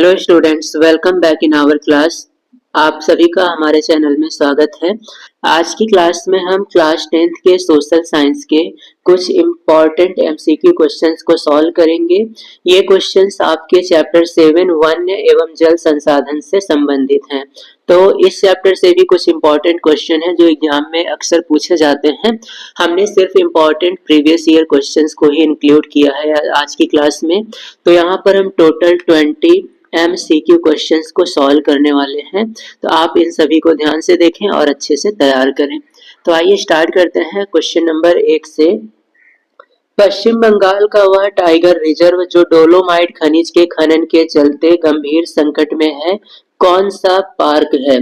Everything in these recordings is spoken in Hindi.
Hello students, welcome back in our class. आप सभी का हमारे चैनल में स्वागत है। आज की क्लास में हम क्लास 10th के सोशल साइंस के कुछ इम्पॉर्टेंट एमसीक्यू क्वेश्चंस को सॉल्व करेंगे। ये क्वेश्चंस आपके चैप्टर 7 वन्य एवं जल संसाधन से संबंधित हैं। तो इस चैप्टर से भी कुछ इम्पॉर्टेंट क्वेश्चन है जो एग्जाम में अक्सर पूछे जाते हैं। हमने सिर्फ इम्पॉर्टेंट प्रीवियस ईयर क्वेश्चंस को ही इंक्लूड किया है आज की क्लास में। तो यहाँ पर हम टोटल 20 MCQ क्वेश्चंस को सॉल्व करने वाले हैं। तो आप इन सभी को ध्यान से देखें और अच्छे से तैयार करें। तो आइए स्टार्ट करते हैं क्वेश्चन नंबर 1 से। पश्चिम बंगाल का वह टाइगर रिजर्व जो डोलोमाइट खनिज के खनन के चलते गंभीर संकट में है, कौन सा पार्क है?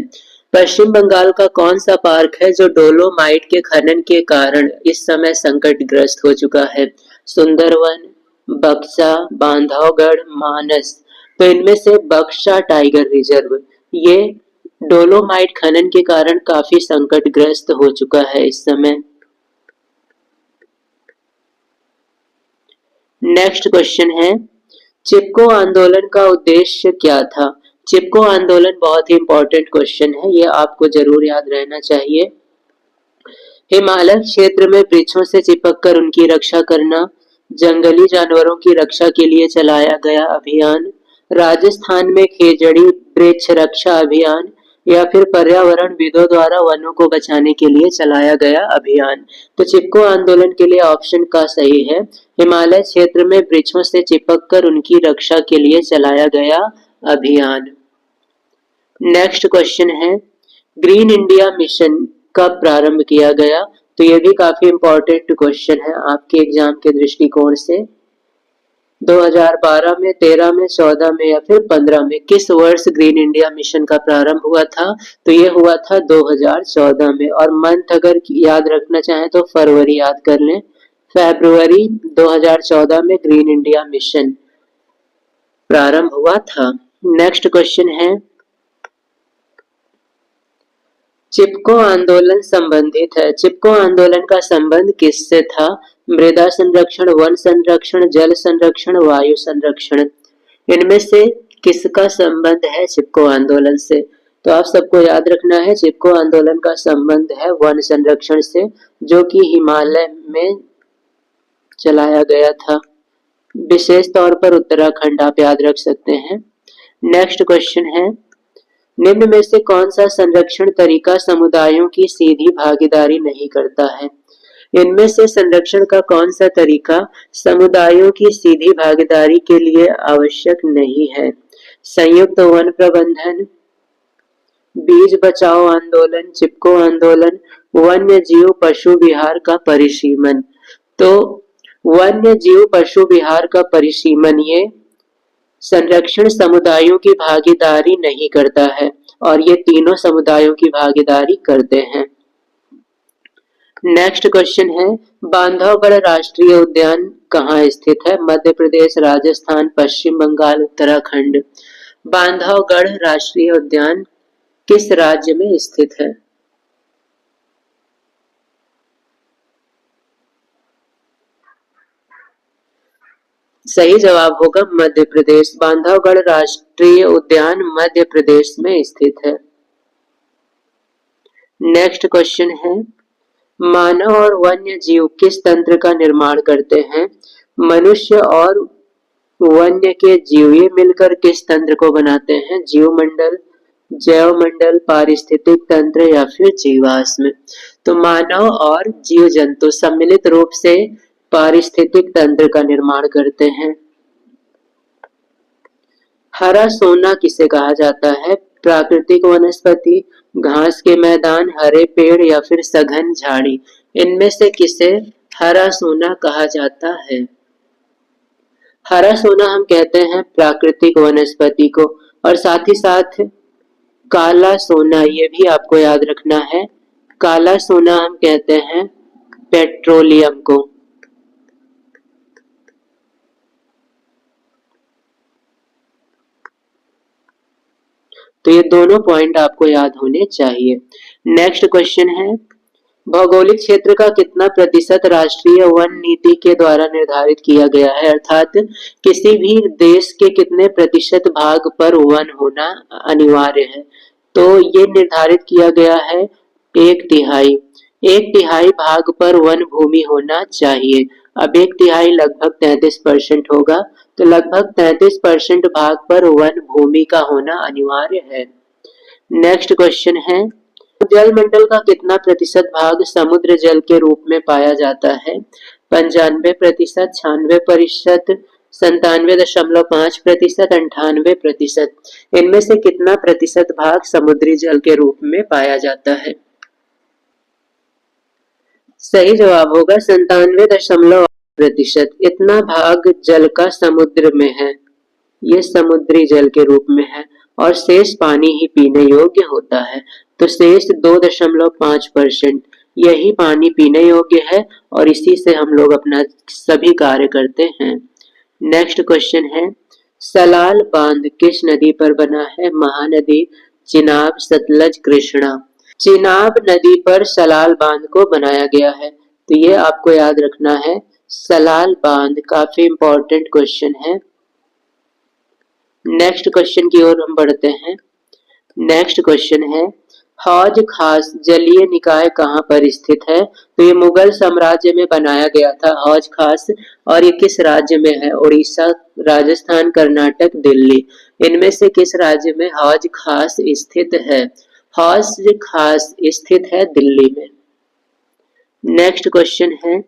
पश्चिम बंगाल का कौन सा पार्क है जो डोलोमाइट के खनन के कारण इस समय संकटग्रस्त हो चुका है? सुंदरवन, बक्सा, बांधवगढ़, मानस। तो इनमें से बक्सा टाइगर रिजर्व ये डोलोमाइट खनन के कारण काफी संकटग्रस्त हो चुका है इस समय। नेक्स्ट क्वेश्चन है, चिपको आंदोलन का उद्देश्य क्या था? चिपको आंदोलन बहुत ही इंपॉर्टेंट क्वेश्चन है, ये आपको जरूर याद रहना चाहिए। हिमालय क्षेत्र में वृक्षों से चिपककर उनकी रक्षा करना, जंगली जानवरों की रक्षा के लिए चलाया गया अभियान, राजस्थान में खेजड़ी वृक्ष रक्षा अभियान, या फिर पर्यावरणविदों द्वारा वनों को बचाने के लिए चलाया गया अभियान। तो चिपको आंदोलन के लिए ऑप्शन का सही है हिमालय क्षेत्र में वृक्षों से चिपककर उनकी रक्षा के लिए चलाया गया अभियान। नेक्स्ट क्वेश्चन है, ग्रीन इंडिया मिशन कब प्रारंभ किया गया? तो ये भी काफी इंपॉर्टेंट क्वेश्चन है आपके एग्जाम के दृष्टिकोण से। 2012 में, 13 में, 14 में या फिर 15 में किस वर्ष ग्रीन इंडिया मिशन का प्रारंभ हुआ था? तो ये हुआ था 2014 में। और मंथ अगर याद रखना चाहें तो फरवरी याद कर लें। फरवरी 2014 में ग्रीन इंडिया मिशन प्रारंभ हुआ था। नेक्स्ट क्वेश्चन है, चिपको आंदोलन संबंधित है। चिपको आंदोलन का संबंध किससे था? मृदा संरक्षण, वन संरक्षण, जल संरक्षण, वायु संरक्षण। इनमें से किसका संबंध है चिपको आंदोलन से? तो आप सबको याद रखना है चिपको आंदोलन का संबंध है वन संरक्षण से, जो कि हिमालय में चलाया गया था, विशेष तौर पर उत्तराखंड आप याद रख सकते हैं। नेक्स्ट क्वेश्चन है, निम्न में से कौन सा संरक्षण तरीका समुदायों की सीधी भागीदारी नहीं करता है? इनमें से संरक्षण का कौन सा तरीका समुदायों की सीधी भागीदारी के लिए आवश्यक नहीं है? संयुक्त वन प्रबंधन, बीज बचाओ आंदोलन, चिपको आंदोलन, वन्य जीव पशु विहार का परिसीमन। तो वन्य जीव पशु विहार का परिसीमन ये संरक्षण समुदायों की भागीदारी नहीं करता है और ये तीनों समुदायों की भागीदारी करते हैं। नेक्स्ट क्वेश्चन है, बांधवगढ़ राष्ट्रीय उद्यान कहाँ स्थित है? मध्य प्रदेश, राजस्थान, पश्चिम बंगाल, उत्तराखंड। बांधवगढ़ राष्ट्रीय उद्यान किस राज्य में स्थित है? सही जवाब होगा मध्य प्रदेश। बांधवगढ़ राष्ट्रीय उद्यान मध्य प्रदेश में स्थित है। नेक्स्ट क्वेश्चन है, मानव और वन्य जीव किस तंत्र का निर्माण करते हैं? मनुष्य और वन्य के जीव ये मिलकर किस तंत्र को बनाते हैं? जीवमंडल, जैव मंडल, पारिस्थितिक तंत्र या फिर जीवाश्म। तो मानव और जीव जंतु सम्मिलित रूप से पारिस्थितिक तंत्र का निर्माण करते हैं। हरा सोना किसे कहा जाता है? प्राकृतिक वनस्पति, घास के मैदान, हरे पेड़ या फिर सघन झाड़ी। इनमें से किसे हरा सोना कहा जाता है? हरा सोना हम कहते हैं प्राकृतिक वनस्पति को। और साथ ही साथ काला सोना ये भी आपको याद रखना है, काला सोना हम कहते हैं पेट्रोलियम को। तो ये दोनों पॉइंट आपको याद होने चाहिए। नेक्स्ट क्वेश्चन है, भौगोलिक क्षेत्र का कितना प्रतिशत राष्ट्रीय वन नीति के द्वारा निर्धारित किया गया है, अर्थात किसी भी देश के कितने प्रतिशत भाग पर वन होना अनिवार्य है। तो ये निर्धारित किया गया है 1/3। 1/3 भाग पर वन भूमि होना चाहिए। अब 1/3 लगभग 33% होगा, तो लगभग 33% भाग पर वन भूमि का होना अनिवार्य है। नेक्स्ट क्वेश्चन है, जलमंडल का कितना प्रतिशत भाग समुद्र जल के रूप में पाया जाता है? 95%, 96%, 97.5%, 98%। इनमें से कितना प्रतिशत भाग समुद्री जल के रूप में पाया जाता है? सही जवाब होगा 97.8%। इतना भाग जल का समुद्र में है, ये समुद्री जल के रूप में है, और शेष पानी ही पीने योग्य होता है। तो शेष 2.5% यही पानी पीने योग्य है, और इसी से हम लोग अपना सभी कार्य करते हैं। नेक्स्ट क्वेश्चन है, सलाल बांध किस नदी पर बना है? महानदी, चिनाब, सतलज, कृष्णा। चिनाब नदी पर सलाल बांध को बनाया गया है, तो ये आपको याद रखना है। सलाल बांध काफी इंपॉर्टेंट क्वेश्चन है। नेक्स्ट क्वेश्चन की ओर हम बढ़ते हैं। नेक्स्ट क्वेश्चन है, हौज खास जलीय निकाय कहाँ पर स्थित है? तो ये मुगल साम्राज्य में बनाया गया था हौज खास, और ये किस राज्य में है? उड़ीसा, राजस्थान, कर्नाटक, दिल्ली। इनमें से किस राज्य में हौज खास स्थित है? हौज खास स्थित है दिल्ली में। नेक्स्ट क्वेश्चन है,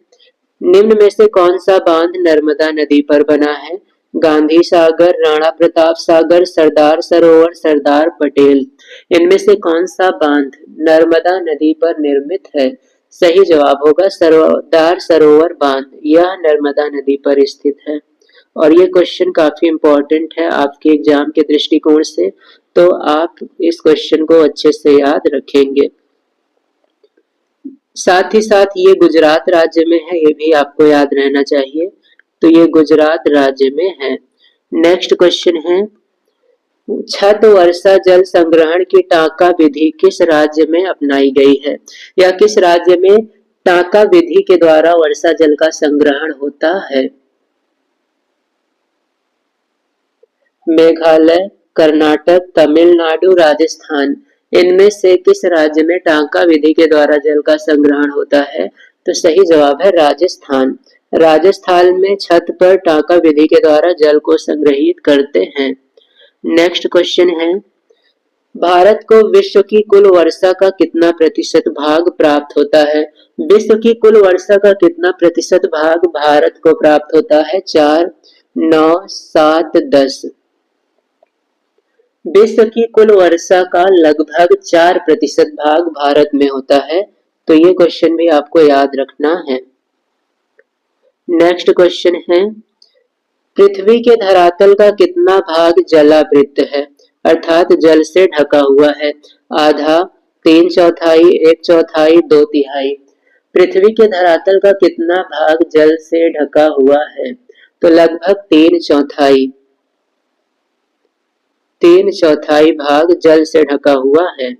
निम्न में से कौन सा बांध नर्मदा नदी पर बना है? गांधी सागर, राणा प्रताप सागर, सरदार सरोवर, सरदार पटेल। इनमें से कौन सा बांध नर्मदा नदी पर निर्मित है? सही जवाब होगा सरदार सरोवर बांध, यह नर्मदा नदी पर स्थित है। और ये क्वेश्चन काफी इंपॉर्टेंट है आपके एग्जाम के दृष्टिकोण से, तो आप इस क्वेश्चन को अच्छे से याद रखेंगे। साथ ही साथ ये गुजरात राज्य में है, ये भी आपको याद रहना चाहिए। तो ये गुजरात राज्य में है। नेक्स्ट क्वेश्चन है, छत वर्षा जल संग्रहण की टाँका विधि किस राज्य में अपनाई गई है? या किस राज्य में टाँका विधि के द्वारा वर्षा जल का संग्रहण होता है? मेघालय, कर्नाटक, तमिलनाडु, राजस्थान। इनमें से किस राज्य में टाँका विधि के द्वारा जल का संग्रहण होता है? तो सही जवाब है राजस्थान। राजस्थान में छत पर टाँका विधि के द्वारा जल को संग्रहित करते हैं। नेक्स्ट क्वेश्चन है, भारत को विश्व की कुल वर्षा का कितना प्रतिशत भाग प्राप्त होता है? विश्व की कुल वर्षा का कितना प्रतिशत भाग भारत को प्राप्त होता है? 4, 9, 7, 10। विश्व की कुल वर्षा का लगभग 4% भाग भारत में होता है, तो ये क्वेश्चन भी आपको याद रखना है। नेक्स्ट क्वेश्चन है, पृथ्वी के धरातल का कितना भाग जलावृत है, अर्थात जल से ढका हुआ है? आधा, 3/4, 1/4, 2/3। पृथ्वी के धरातल का कितना भाग जल से ढका हुआ है? तो लगभग 3/4। 3/4 भाग जल से ढका हुआ है।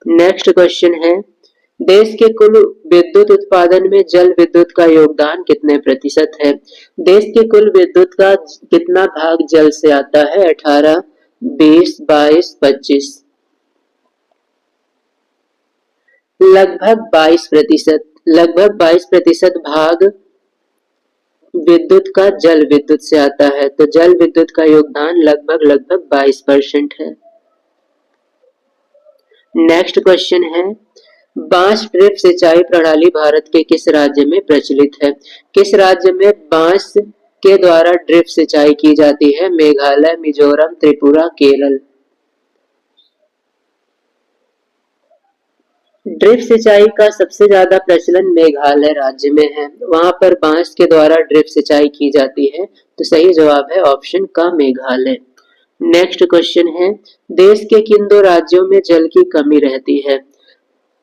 नेक्स्ट क्वेश्चन है, देश के कुल विद्युत उत्पादन में जल विद्युत का योगदान कितने प्रतिशत है? देश के कुल विद्युत का कितना भाग जल से आता है? 18, 20, 22, 25। लगभग 22%। लगभग 22% भाग विद्युत का जल विद्युत से आता है, तो जल विद्युत का योगदान लगभग 22% है। नेक्स्ट क्वेश्चन है, बांस ड्रिप सिंचाई प्रणाली भारत के किस राज्य में प्रचलित है? किस राज्य में बांस के द्वारा ड्रिप सिंचाई की जाती है? मेघालय, मिजोरम, त्रिपुरा, केरल। ड्रिप सिंचाई का सबसे ज्यादा प्रचलन मेघालय राज्य में है, वहां पर बांस के द्वारा ड्रिप सिंचाई की जाती है, तो सही जवाब है ऑप्शन का मेघालय। नेक्स्ट क्वेश्चन है, देश के किन 2 राज्यों में जल की कमी रहती है?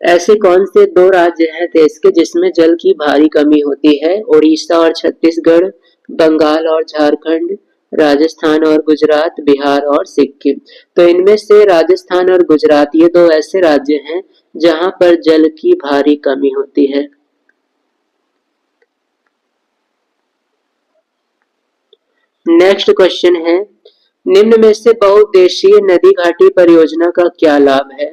ऐसे कौन से 2 राज्य हैं देश के जिसमें जल की भारी कमी होती है? उड़ीसा और छत्तीसगढ़, बंगाल और झारखंड, राजस्थान और गुजरात, बिहार और सिक्किम। तो इनमें से राजस्थान और गुजरात ये दो ऐसे राज्य हैं जहां पर जल की भारी कमी होती है। नेक्स्ट क्वेश्चन है, निम्न में से बहुउद्देशीय नदी घाटी परियोजना का क्या लाभ है?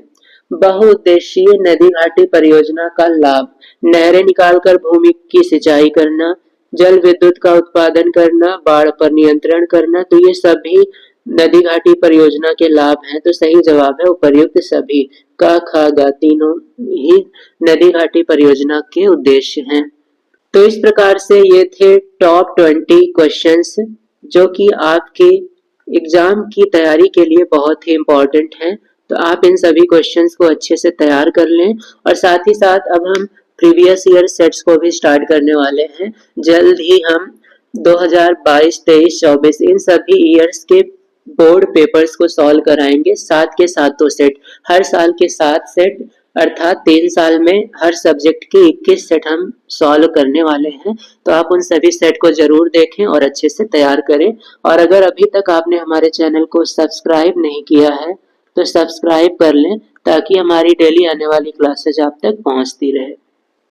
बहुउद्देशीय नदी घाटी परियोजना का लाभ, नहरें निकालकर भूमि की सिंचाई करना, जल विद्युत का उत्पादन करना, बाढ़ पर नियंत्रण करना। तो ये सभी नदी घाटी परियोजना के लाभ हैं। तो सही जवाब है उपर्युक्त सभी। क ख ग तीनों ही नदी घाटी परियोजना के उद्देश्य हैं। तो इस प्रकार से ये थे टॉप 20 क्वेश्चंस जो कि आपके एग्जाम की तैयारी के लिए बहुत ही इम्पोर्टेंट हैं। तो आप इन सभी क्वेश्चंस को अच्छे से तैयार कर लें और साथ ही साथ अब हम प्रीवियस ईयर सेट्स को भी स्टार्ट करने वाले हैं। जल्द ही हम 2022, 23, 24 इन सभी ईयर्स के बोर्ड पेपर्स को सॉल्व कराएंगे। 7 के 7 सेट, हर साल के 7 सेट, अर्थात 3 साल में हर सब्जेक्ट के 21 सेट हम सॉल्व करने वाले हैं। तो आप उन सभी सेट को जरूर देखें और अच्छे से तैयार करें। और अगर अभी तक आपने हमारे चैनल को सब्सक्राइब नहीं किया है तो सब्सक्राइब कर लें ताकि हमारी डेली आने वाली क्लासेज आप तक पहुंचती रहे।